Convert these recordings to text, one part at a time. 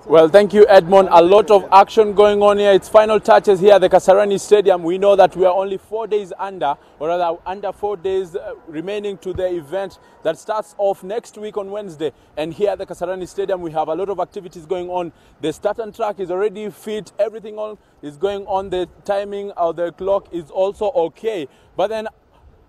Well, thank you, Edmond. A lot of action going on here. It's final touches here at the Kasarani Stadium. We know that we are only 4 days under, or rather under 4 days remaining to the event that starts off next week on Wednesday. And here at the Kasarani Stadium, we have a lot of activities going on. The start and track is already fit. Everything is going on. The timing of the clock is also okay. But then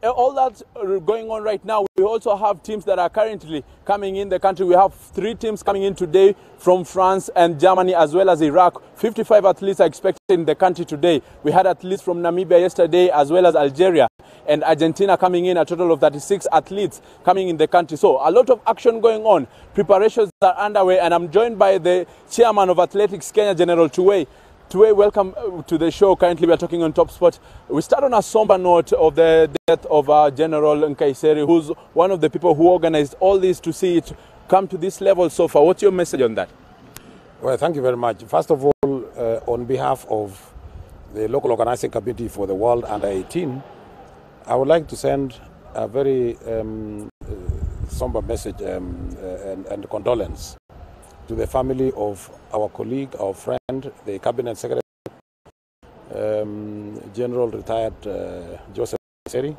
all that's going on right now, we also have teams that are currently coming in the country. We have 3 teams coming in today from France and Germany as well as Iraq. 55 athletes are expected in the country today. We had athletes from Namibia yesterday as well as Algeria and Argentina coming in, a total of 36 athletes coming in the country. So a lot of action going on. Preparations are underway, and I'm joined by the chairman of Athletics Kenya, General Tuwei. Tuwei, welcome to the show. Currently, we are talking on Top Sport. We start on a somber note of the death of General Nkaissery, who's one of the people who organized all this to see it come to this level so far. What's your message on that? Well, thank you very much. First of all, on behalf of the local organizing committee for the World Under-18, I would like to send a very somber message and condolence to the family of our colleague, our friend, the Cabinet Secretary, General Retired Joseph Nkaissery,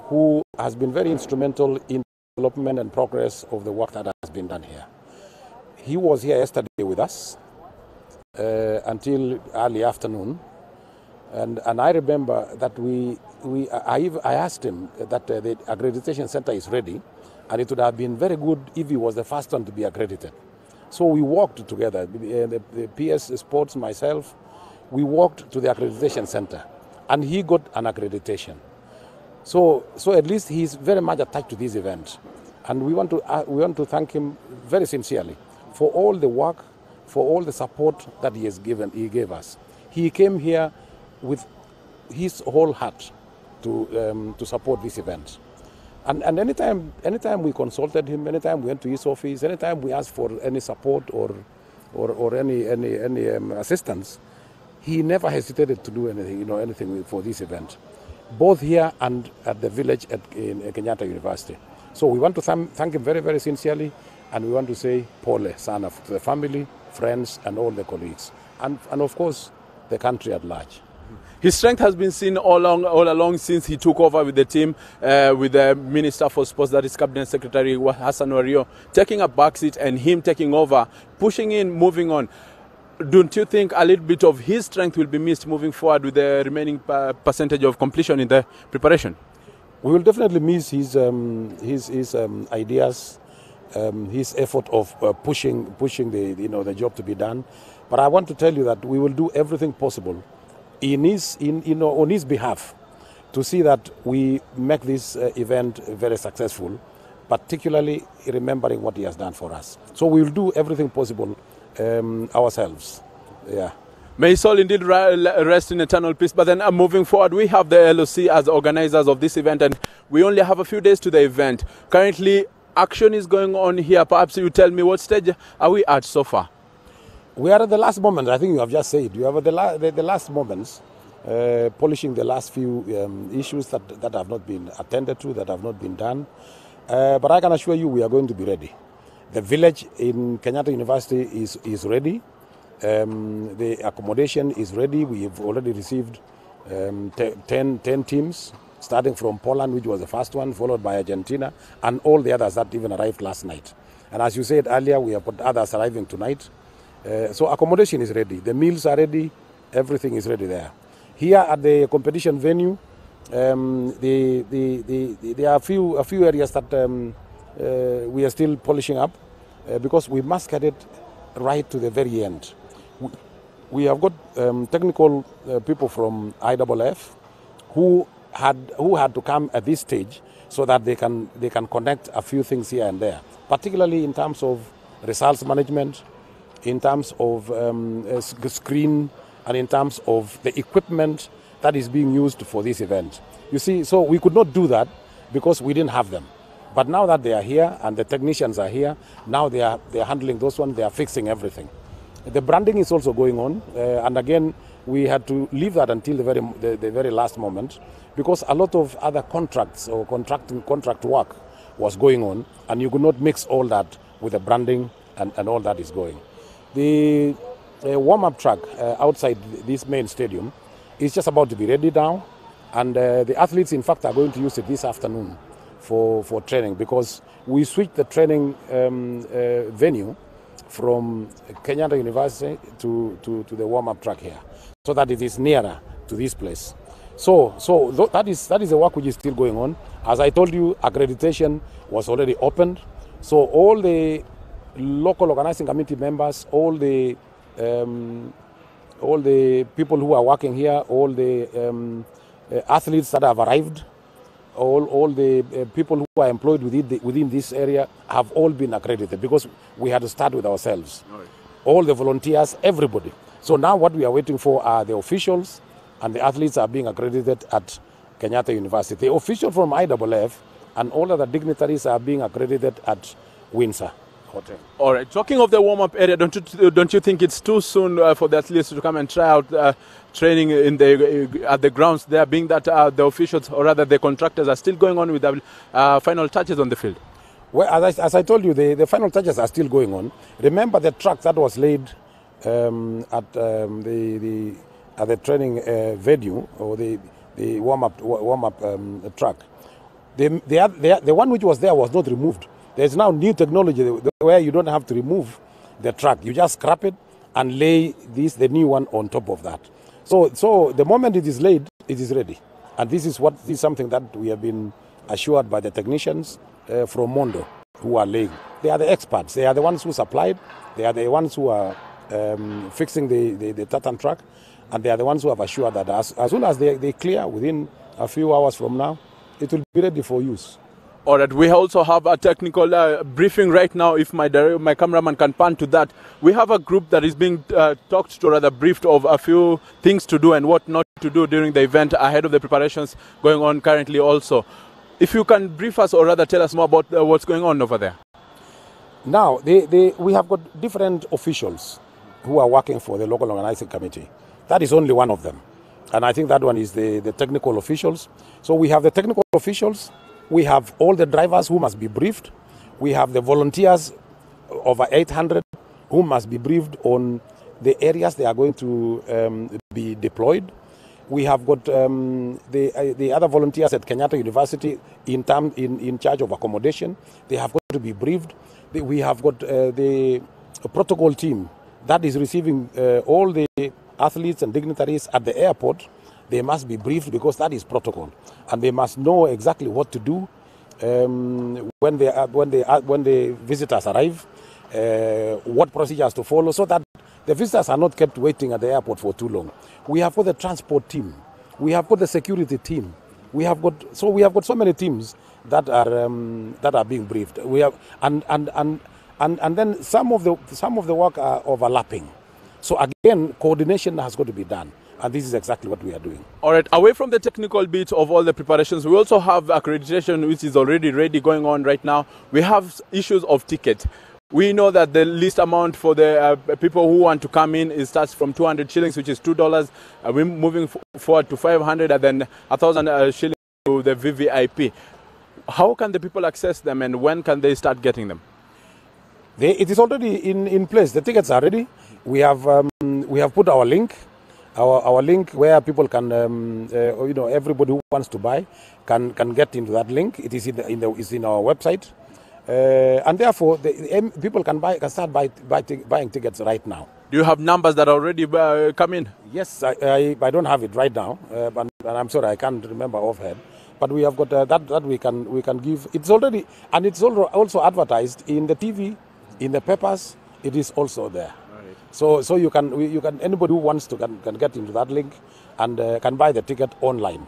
who has been very instrumental in development and progress of the work that has been done here. He was here yesterday with us until early afternoon, and I remember that I asked him that the accreditation center is ready, and it would have been very good if he was the first one to be accredited. So we walked together, the PS Sports, myself, we walked to the accreditation center, and he got an accreditation. So at least he's very much attached to this event, and we want to thank him very sincerely for all the work, for all the support that he gave us. He came here with his whole heart to support this event. And anytime we consulted him, anytime we went to his office, anytime we asked for any support or any assistance, he never hesitated to do anything, anything for this event, both here and at the village in Kenyatta University. So we want to thank him very, very sincerely, and we want to say pole sana to the family, friends, and all the colleagues, and of course the country at large. His strength has been seen all along since he took over with the team, with the Minister for Sports, that is Cabinet Secretary Hassan Wario, taking a backseat and him taking over, pushing in, moving on. Don't you think a little bit of his strength will be missed moving forward with the remaining percentage of completion in the preparation? We will definitely miss his ideas, his effort of pushing the job to be done. But I want to tell you that we will do everything possible on his behalf to see that we make this event very successful, particularly remembering what he has done for us. So we will do everything possible ourselves. Yeah. May his soul indeed rest in eternal peace. But then moving forward, we have the LOC as organizers of this event, and we only have a few days to the event. Currently, action is going on here. Perhaps you tell me, what stage are we at so far? We are at the last moment. I think you have just said. You have the last moments, polishing the last few issues that have not been attended to, that have not been done. But I can assure you we are going to be ready. The village in Kenyatta University is ready. The accommodation is ready. We have already received 10 teams, starting from Poland, which was the first one, followed by Argentina, and all the others that even arrived last night. And as you said earlier, we have got others arriving tonight. So accommodation is ready, the meals are ready, everything is ready there. Here at the competition venue, there are a few areas that we are still polishing up because we must get it right to the very end. We have got technical people from IAAF who had to come at this stage so that they can connect a few things here and there, particularly in terms of results management, in terms of screen, and in terms of the equipment that is being used for this event. You see, so we could not do that because we didn't have them. But now that they are here and the technicians are here, now they are handling those ones, they are fixing everything. The branding is also going on, and again, we had to leave that until the very last moment because a lot of other contracts or contract work was going on, and you could not mix all that with the branding and all that is going. The warm-up track outside this main stadium is just about to be ready now, and the athletes, in fact, are going to use it this afternoon for training, because we switched the training venue from Kenyatta University to the warm-up track here, so that it is nearer to this place. So that is the work which is still going on. As I told you, accreditation was already opened, so all the local organizing committee members, all the people who are working here, all the athletes that have arrived, all the people who are employed within this area have all been accredited, because we had to start with ourselves. Right. All the volunteers, everybody. So now what we are waiting for are the officials, and the athletes are being accredited at Kenyatta University. The officials from IAAF and all other dignitaries are being accredited at Windsor Hotel. All right. Talking of the warm-up area, don't you think it's too soon for the athletes to come and try out training at the grounds there, being that the officials, or rather the contractors, are still going on with the final touches on the field? Well, as I told you, the final touches are still going on. Remember the track that was laid at the training venue, or the warm-up track. The one which was there was not removed. There's now new technology where you don't have to remove the track. You just scrap it and lay the new one on top of that. So the moment it is laid, it is ready. And this is something that we have been assured by the technicians from Mondo who are laying. They are the experts. They are the ones who supplied. They are the ones who are fixing the tartan track. And they are the ones who have assured that as soon as they clear within a few hours from now, it will be ready for use. All right, we also have a technical briefing right now. If my cameraman can pan to that, we have a group that is being talked to, rather briefed, of a few things to do and what not to do during the event ahead of the preparations going on currently also. If you can brief us, or rather tell us more about what's going on over there. Now, we have got different officials who are working for the local organizing committee. That is only one of them. And I think that one is the technical officials. So we have the technical officials. We have all the drivers who must be briefed. We have the volunteers, over 800, who must be briefed on the areas they are going to be deployed. We have got the other volunteers at Kenyatta University in charge of accommodation. They have got to be briefed. We have got the protocol team that is receiving all the athletes and dignitaries at the airport. They must be briefed, because that is protocol, and they must know exactly what to do when the visitors arrive, what procedures to follow, so that the visitors are not kept waiting at the airport for too long. We have got the transport team, we have got the security team, we have got so many teams that are being briefed. We have and then some of the work are overlapping. So again, coordination has got to be done. And this is exactly what we are doing. All right, away from the technical bit of all the preparations, we also have accreditation, which is already ready, going on right now. We have issues of ticket. We know that the least amount for the people who want to come in starts from 200 shillings, which is $2. We're moving forward to 500, and then 1,000 shillings to the VVIP. How can the people access them, and when can they start getting them? It is already in place. The tickets are ready. We have put our link. Our link where people can, everybody who wants to buy can get into that link. It is in our website, and therefore people can start buying tickets right now. Do you have numbers that already come in? Yes, I don't have it right now, and I'm sorry I can't remember offhand. But we have got that we can give. It's already, and it's also advertised in the TV, in the papers. It is also there. So you can anybody who wants to can get into that link and can buy the ticket online.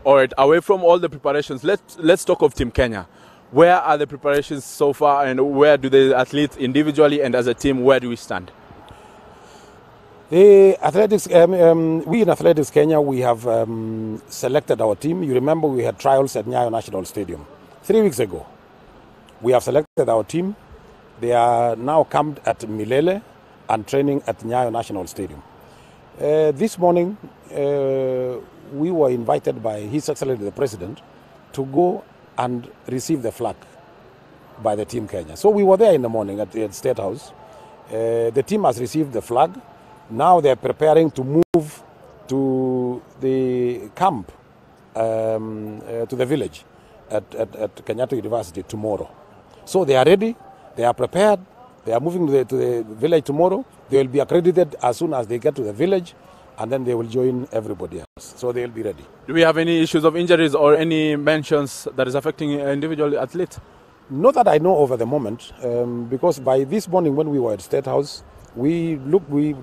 All right. Away from all the preparations, let's talk of Team Kenya. Where are the preparations so far, and where do the athletes individually and as a team, where do we stand? The athletics, we in Athletics Kenya, we have selected our team. You remember we had trials at Nyayo National Stadium 3 weeks ago. We have selected our team. They are now camped at Milele and training at Nyayo National Stadium. This morning, we were invited by His Excellency the President to go and receive the flag by the Team Kenya. So we were there in the morning at the State House. The team has received the flag. Now they're preparing to move to the camp, to the village at Kenyatta University tomorrow. So they are ready, they are prepared, they are moving to the village tomorrow. They will be accredited as soon as they get to the village, and then they will join everybody else. So they will be ready. Do we have any issues of injuries or any mentions that is affecting individual athletes? Not that I know of at the moment, because by this morning when we were at State House, we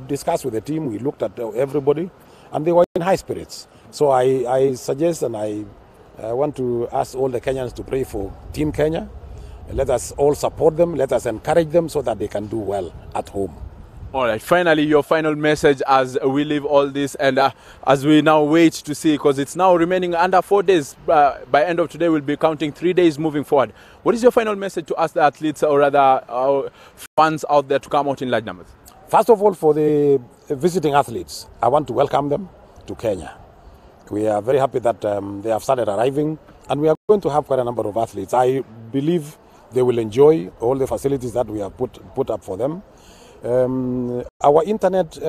discussed with the team, we looked at everybody, and they were in high spirits. So I suggest and I want to ask all the Kenyans to pray for Team Kenya. Let us all support them, let us encourage them so that they can do well at home. All right, finally, your final message as we leave all this and as we now wait to see, because it's now remaining under 4 days. By end of today, we'll be counting 3 days moving forward. What is your final message to ask the athletes or rather our fans out there to come out in large numbers? First of all, for the visiting athletes, I want to welcome them to Kenya. We are very happy that they have started arriving, and we are going to have quite a number of athletes. I believe they will enjoy all the facilities that we have put up for them. Our internet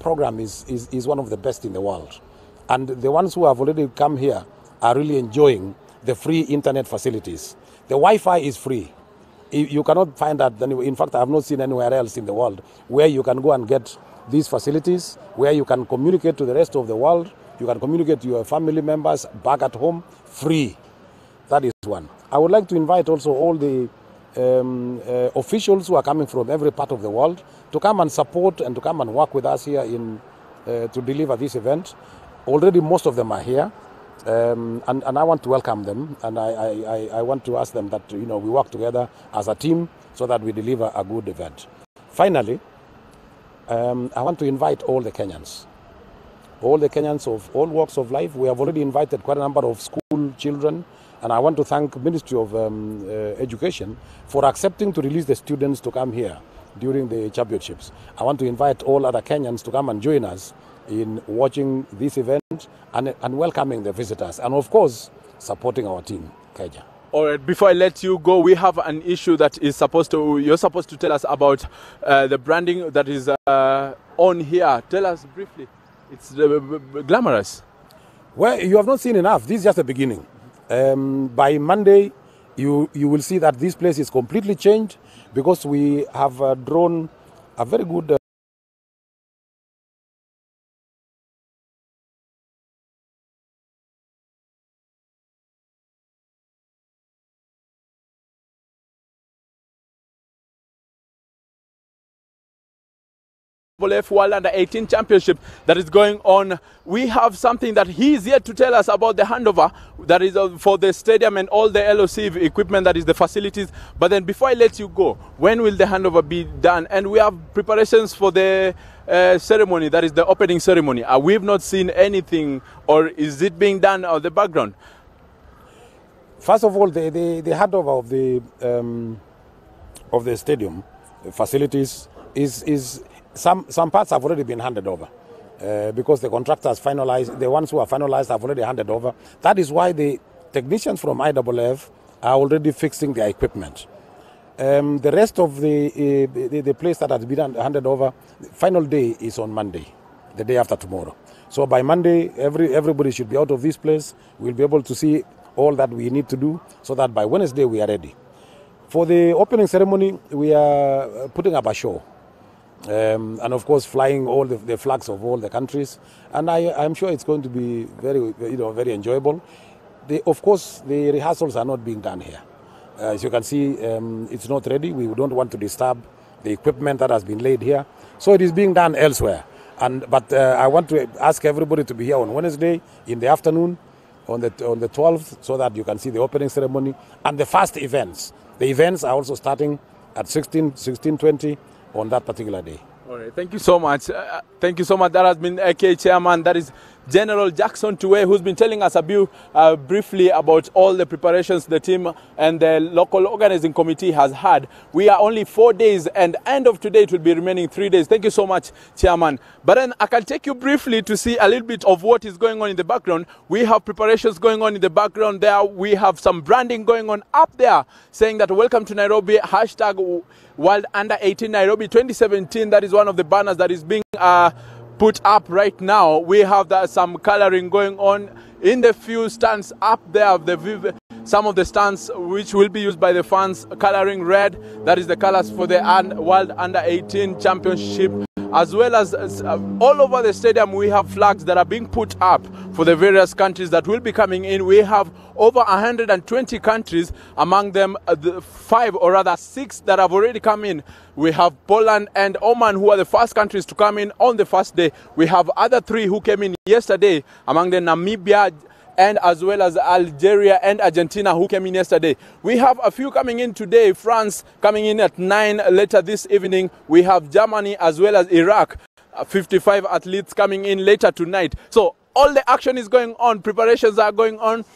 program is one of the best in the world, and the ones who have already come here are really enjoying the free internet facilities. The Wi-Fi is free. You cannot find that anywhere. In fact, I have not seen anywhere else in the world where you can go and get these facilities, where you can communicate to the rest of the world, you can communicate to your family members back at home free. That is one. I would like to invite also all the officials who are coming from every part of the world to come and support and to come and work with us here to deliver this event. Already most of them are here, and I want to welcome them, and I want to ask them that we work together as a team so that we deliver a good event. Finally, I want to invite all the Kenyans of all walks of life. We have already invited quite a number of school children, and I want to thank the Ministry of Education for accepting to release the students to come here during the championships. I want to invite all other Kenyans to come and join us in watching this event and welcoming the visitors, and of course supporting our team, Kenya. All right, before I let you go, we have an issue that you're supposed to tell us about the branding that is on here. Tell us briefly. It's glamorous. Well, you have not seen enough. This is just the beginning. By Monday, you will see that this place is completely changed, because we have drawn a very good IAAF World Under 18 Championship that is going on. We have something that he is here to tell us about the handover that is for the stadium and all the LOC equipment, that is the facilities. But then before I let you go, when will the handover be done? And we have preparations for the ceremony, that is the opening ceremony. We've not seen anything, or is it being done on the background? First of all, the handover of the stadium facilities is some parts have already been handed over, because the contractors finalized, the ones who are finalized have already handed over. That is why the technicians from IAAF are already fixing their equipment. The rest of the place that has been handed over, the final day is on Monday, the day after tomorrow. So by Monday, everybody should be out of this place. We'll be able to see all that we need to do, so that by Wednesday we are ready. For the opening ceremony, we are putting up a show. And of course flying all the flags of all the countries, and I'm sure it's going to be very enjoyable. Of course the rehearsals are not being done here. As you can see, it's not ready. We don't want to disturb the equipment that has been laid here, so it is being done elsewhere. But I want to ask everybody to be here on Wednesday in the afternoon, on the 12th, so that you can see the opening ceremony and the first events. The events are also starting at 16:20 on that particular day. All right, thank you so much. Thank you so much. That has been AK Chairman. That is General Jackson Tuwei, who's been telling us briefly about all the preparations the team and the local organizing committee has had. We are only 4 days, and end of today it will be remaining 3 days. Thank you so much, Chairman. But then I can take you briefly to see a little bit of what is going on in the background. We have preparations going on in the background there. We have some branding going on up there saying that welcome to Nairobi, hashtag World Under 18 Nairobi 2017. That is one of the banners that is being put up right now. We have some coloring going on in the few stands up there. Some of the stands which will be used by the fans, coloring red. That is the colors for the World Under 18 Championship. As well as all over the stadium, we have flags that are being put up for the various countries that will be coming in. We have over 120 countries, among them 5 or rather 6 that have already come in. We have Poland and Oman, who are the first countries to come in on the first day. We have other 3 who came in yesterday, among them Namibia, and as well as Algeria and Argentina, who came in yesterday. We have a few coming in today. France coming in at 9 later this evening. We have Germany as well as Iraq. 55 athletes coming in later tonight. So all the action is going on. Preparations are going on.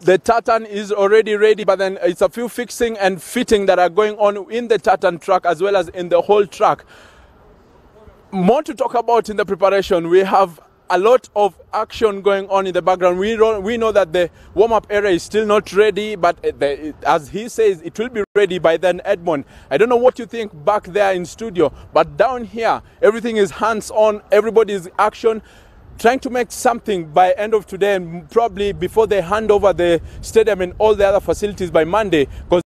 The tartan is already ready, but then it's a few fixing and fitting that are going on in the tartan track as well as in the whole track. More to talk about in the preparation. We have a lot of action going on in the background. We know that the warm-up area is still not ready, but as he says, it will be ready by then, Edmond. I don't know what you think back there in studio, but down here, everything is hands-on. Everybody is action, trying to make something by end of today, and probably before they hand over the stadium and all the other facilities by Monday, because